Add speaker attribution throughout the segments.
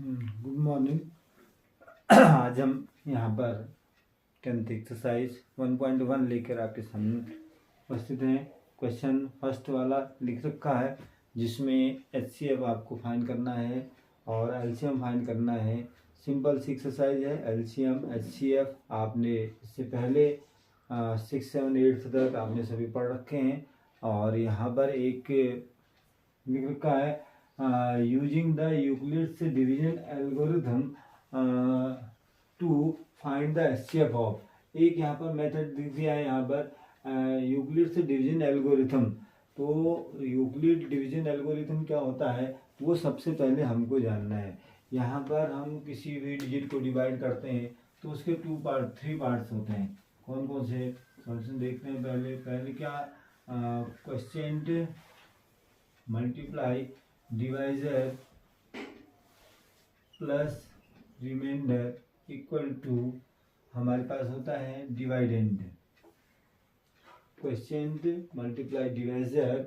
Speaker 1: Good morning. आज हम यहाँ पर 10th एक्सरसाइज 1.1 लेकर आपके सामने उपस्थित हैं। क्वेश्चन फर्स्ट वाला लिख रखा है जिसमें HCF आपको फाइंड करना है और LCM फाइंड करना है। सिंपल सी एक्सरसाइज है। LCM HCF आपने इससे पहले 6, 7, 8 तक आपने सभी पढ़ रखे हैं। और यहाँ पर एक लिख रखा है using the Euclid's division algorithm to find the HCF of. एक यहाँ पर मेथड दिख दिया है यहाँ पर यूक्लिड्स डिवीजन एल्गोरिथम। तो यूक्लिड डिवीजन एल्गोरिथम क्या होता है वो सबसे पहले हमको जानना है। यहाँ पर हम किसी भी डिजिट को डिवाइड करते हैं तो उसके 3 पार्ट्स होते हैं। कौन कौन से सॉल्यूशन देखते हैं। पहले क्या question multiply divisor plus remainder equal to हमारे पास होता है dividend. Question multiply divisor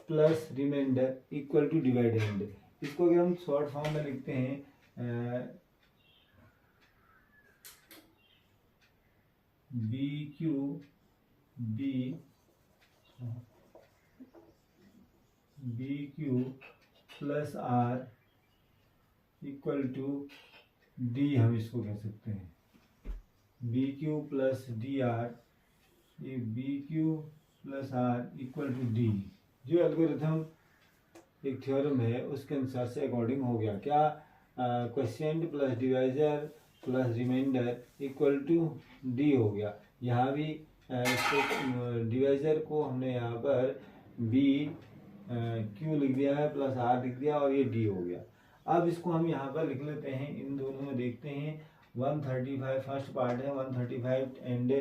Speaker 1: plus remainder equal to dividend. इसको अगर हम शॉर्ट फॉर्म में लिखते हैं B Q plus R equal to D, हम इसको कह सकते हैं B Q plus D R. ये B Q plus R equal to D जो एल्गोरिथम एक थ्योरम है उसके अनुसार से अकॉर्डिंग हो गया। क्या question plus divisor plus remainder equal to d हो गया। यहाँ भी डिवाइजर को हमने यहाँ पर बी क्यू लिख दिया है प्लस आर लिख दिया और ये डी हो गया। अब इसको हम यहाँ पर लिख लेते हैं। इन दोनों में देखते हैं 135 फर्स्ट पार्ट है 135 एंड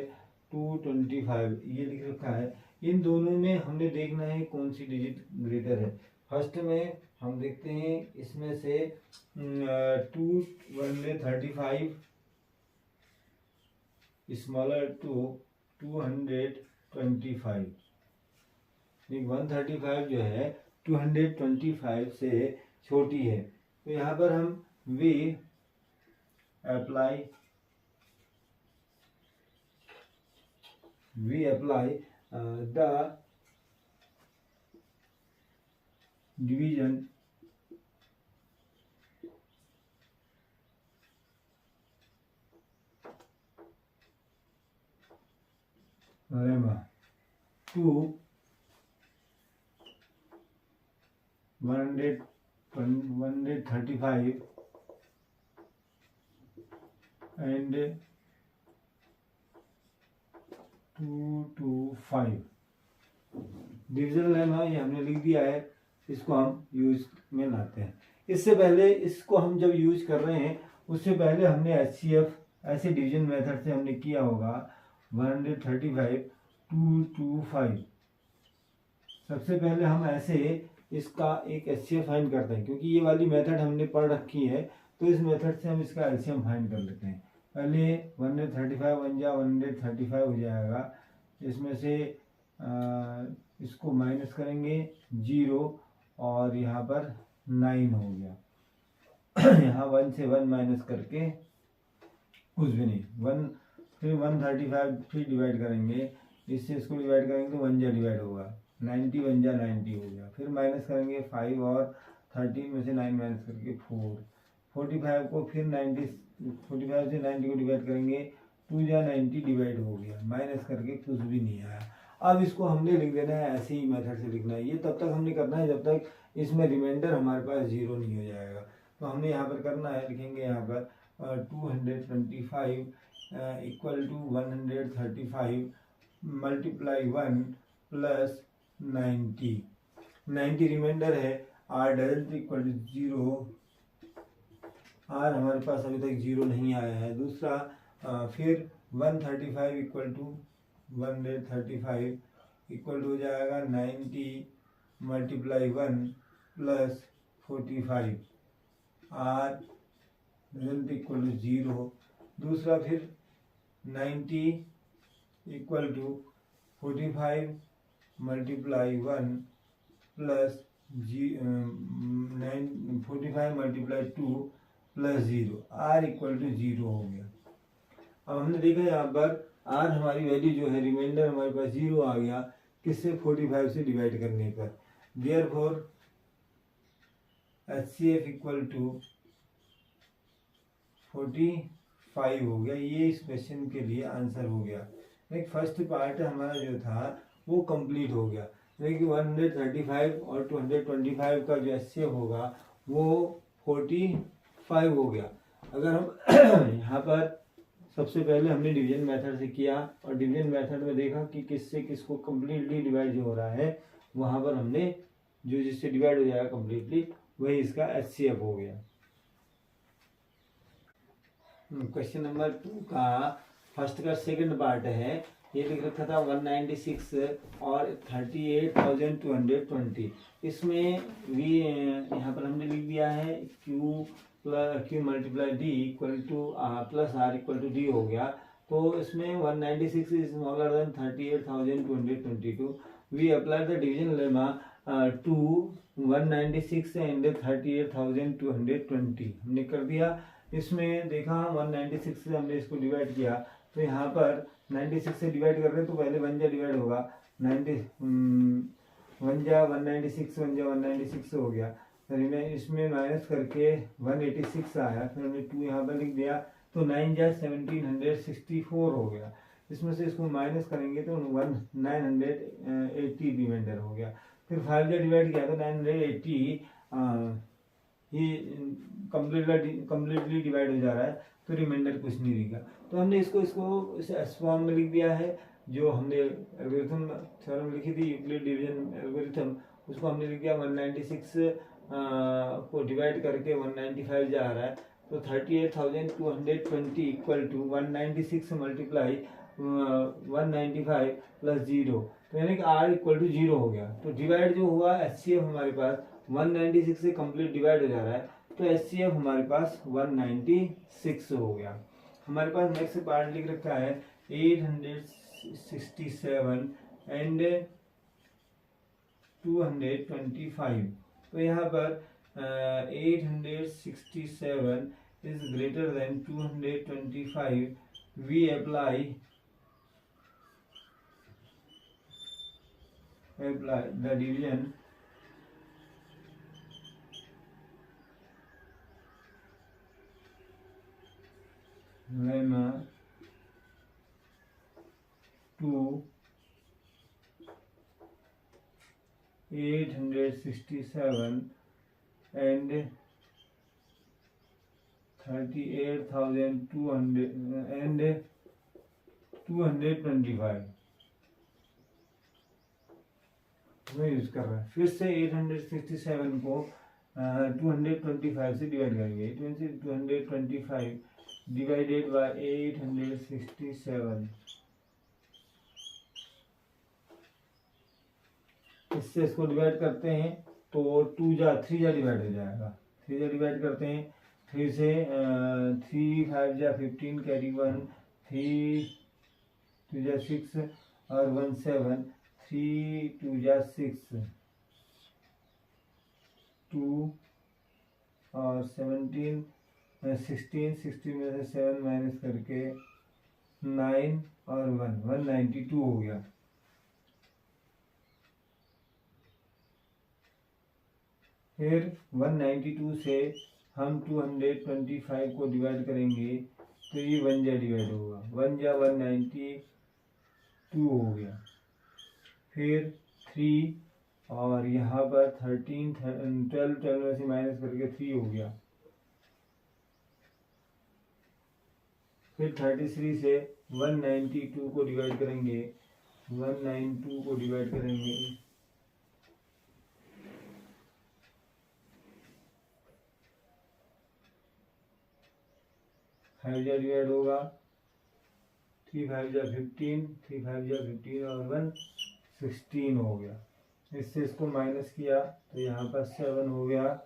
Speaker 1: 225 ये लिख रखा है। इन दोनों में हमने देखना है कौन सी डिजिट ग्रेटर है। फर्स्ट में हम देखते हैं इसमें से 135 स्मॉलर टू 225। 135 जो है 225 से छोटी है। तो यहाँ पर हम we apply the division to 135 and 225 division lemma ये हमने लिख दिया है। इसको हम यूज में लाते हैं। इससे पहले इसको हम जब यूज कर रहे हैं उससे पहले हमने HCF ऐसे डिवीजन मेथड से हमने किया होगा 135 225। सबसे पहले हम ऐसे इसका एक HCF फाइंड करते हैं क्योंकि ये वाली मेथड हमने पढ़ रखी है। तो इस मेथड से हम इसका LCM फाइंड कर लेते हैं। पहले 135 1 जा 135 हो जाएगा। इसमें से इसको माइनस करेंगे 0 और यहाँ पर 9 हो गया। यहाँ 1 से 1 माइनस करके कुछ भी नहीं 1। फिर 135 फिर डिवाइड करेंगे, इससे इसको डिवाइड करेंगे तो 1 जा डिवाइड होगा 90 1 जा 90 हो गया। फिर माइनस करेंगे 5 और 13 में से 9 माइनस करके 4। 45 को फिर 45 से 90 को डिवाइड करेंगे 2 जा 90 डिवाइड हो गया। माइनस करके कुछ भी नहीं आया। अब इसको हमने लिख देना है ऐसे ही मेथड से लिखना है। ये तब तक हमने करना है जब तक इसमें रिमाइंडर हमारे पास 0 नहीं हो जाएगा। तो हमने यहाँ पर करना है, लिखेंगे यहाँ पर 225 equal to 135 multiply 1 plus 90 remainder है। R doesn't equal to 0। R हमारे पास अभी तक 0 नहीं आया है। दूसरा फिर 135 इक्वल टू 135 इक्वल टू हो जाएगा 90 multiply 1 plus 45। R doesn't equal to 0। दूसरा फिर 90 equal to 45 multiply 1 plus 45 multiply 2 plus 0, r equal to 0 हो गया। अब हमने देखा यहाँ पर r हमारी वैल्यू जो है रिमाइंडर हमारे पास 0 आ गया, किससे 45 से डिवाइड करने पर। देयरफॉर HCF इक्वल टू 45 हो गया। ये इस क्वेश्चन के लिए आंसर हो गया। एक फर्स्ट पार्ट हमारा जो था वो कंप्लीट हो गया। देखिए 135 और 225 का जो HCF होगा वो 45 हो गया। अगर हम यहाँ पर सबसे पहले हमने डिवीजन मेथड से किया और डिवीजन मेथड में देखा कि किससे किसको कम्प्लीटली डिवाइड जो हो रहा है, वहाँ पर हमने जो जिससे डिवाइड हो जाएगा कम्प्लीटली वही इसका HCF हो गया। क्वेश्चन नंबर 2 का फर्स्ट का सेकंड पार्ट है। ये लिख रखा था 196 और 38,220। इसमें भी यहाँ पर हमने लिख दिया है Q multiply D equal to plus R equal to D हो गया। तो इसमें 196 is smaller than 38,222। We apply the division lemma to 196 and 38,220 हमने कर दिया। इसमें देखा 196 से हमने इसको डिवाइड किया, तो यहाँ पर 96 से डिवाइड कर रहे हैं तो पहले 1 जा डिवाइड होगा, 1 जा 196 1 जा 196 हो गया। फिर इसमें माइनस करके 186 आया, फिर हमने 2 यहाँ पर लिख दिया तो 9 जा 1764 हो गया। इसमें से इसको माइनस करेंगे तो 980 रिमाइंडर हो गया। फिर 5 जा डिवाइड किया तो 980 ये कम्प्लीटली डिवाइड हो जा रहा है, तो रिमाइंडर कुछ नहीं दिखा। तो हमने इसको इस एस फॉर्म में लिख दिया है। जो हमने एल्गोरिथम थ्योरम लिखी थी यूक्लिड डिवीजन एल्गोरिथम, उसको हमने लिख दिया 196 को डिवाइड करके 195 जा रहा है, तो 38,220 इक्वल टू 196 मल्टीप्लाई 195 प्लस 0, तो यानी कि r इक्वल टू 0 हो गया। तो डिवाइड जो हुआ HCF हमारे पास 196 से कंप्लीट डिवाइड हो जा रहा है, तो HCF हमारे पास 196 हो गया। हमारे पास नेक्स्ट पार्ट लिख रखा है 867 एंड 225। तो यहाँ पर 867 is greater than 225, we apply the division lemma to 867 and 38,200 and 225 में यूज कर रहा है। फिर से 867 को 225 से डिवाइड करेंगे। 225 divided by 867, इससे इसको डिवाइड करते हैं तो 3 जा डिवाइड हो जाएगा। 3 जा डिवाइड करते हैं, 3 से 3 5 जा 15 कैरी 1, 3 2 जा 6 और 1 7, 3 2 जा 6, 2 और 17 16 में से 7 माइनस करके 9 और 1 192 हो गया। फिर 192 से हम 225 को डिवाइड करेंगे तो ये 1 जा डिवाइड होगा, 1 जा 192 हो गया। फिर 3 और यहाँ पर 12 में से माइनस करके 3 हो गया। फिर 33 से 192 को डिवाइड करेंगे, 192 को डिवाइड करेंगे, फाइव जा डिवाइड होगा, 3 5 जा 15, 3 5 जा 15 और 1 16 हो गया। इससे इसको माइनस किया तो यहाँ पर 7 हो गया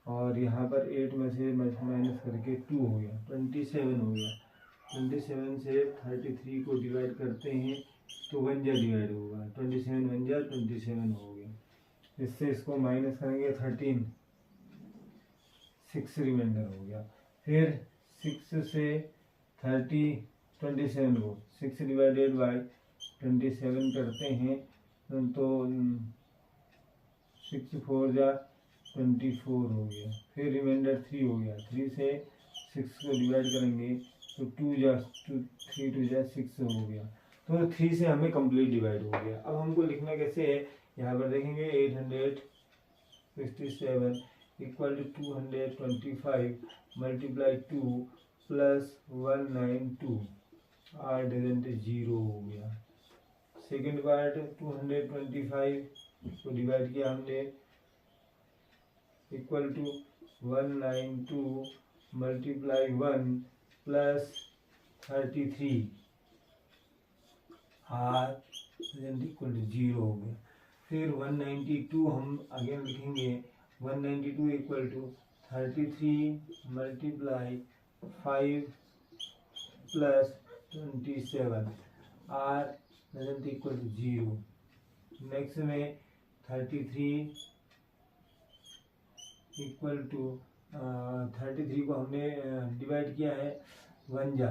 Speaker 1: और यहाँ पर 8 में से माइनस करके 2 हो गया, 27 हो गया। 27 से 33 को डिवाइड करते हैं तो 1 जा डिवाइड होगा, 27 1 जा 27 हो गया। इससे इसको माइनस करेंगे 13, 6 रिमाइंडर हो गया। फिर 6 से 27 को 6 डिवाइडेड बाई 27 करते हैं तो 6 4 जा 24 हो गया। फिर रिमाइंडर 3 हो गया। 3 से 6 को डिवाइड करेंगे तो 2 जा 3 2 जा 6 हो गया। तो 3 से हमें कंप्लीट डिवाइड हो गया। अब हमको लिखना कैसे है, यहाँ पर देखेंगे 867 equal to 225 multiply 2 plus 192 r doesn't 0 हो गया। सेकेंड पार्ट 225 को डिवाइड किया हमने equal to 192 multiply 1 plus 33 r equal to 0 हो गया। फिर 192 हम आगे लिखेंगे 192 equal to 33 multiply 5 plus 27 r equal to 0। Next में 33 इक्वल टू 33 को हमने डिवाइड किया है 1 जा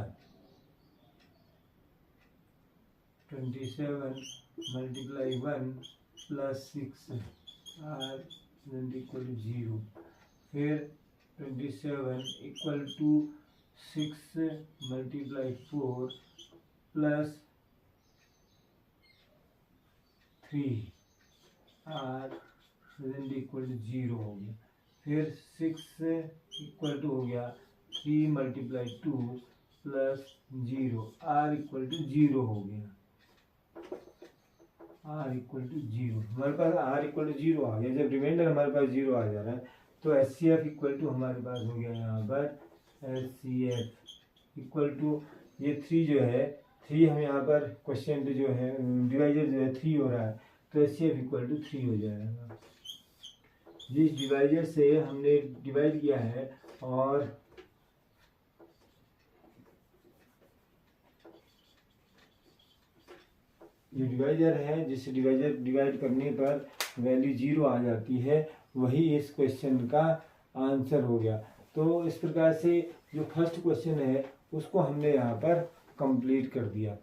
Speaker 1: 27 multiply 1 plus 6 r equal to 0। फिर 27 equal to 6 multiply 4 plus 3 r equal to 0 हो गया। फिर 6 इक्वल टू हो गया 3 multiply 2 plus 0 r equal to 0 हो गया। आर इक्वल टू 0 हमारे पास आर इक्वल टू 0 आ गया। जब रिमाइंडर हमारे पास 0 आ जा रहा है तो H C F equal to हमारे पास हो गया यहाँ पर H C F equal to ये 3 जो है 3 हम यहाँ पर क्वेश्चन जो है डिवाइजर जो है 3 हो रहा है तो H C F equal to 3 हो जाएगा। जिस डिवाइजर से हमने डिवाइड किया है और जो डिवाइजर है जिस डिवाइजर डिवाइड करने पर वैल्यू 0 आ जाती है वही इस क्वेश्चन का आंसर हो गया। तो इस प्रकार से जो फर्स्ट क्वेश्चन है उसको हमने यहाँ पर कंप्लीट कर दिया।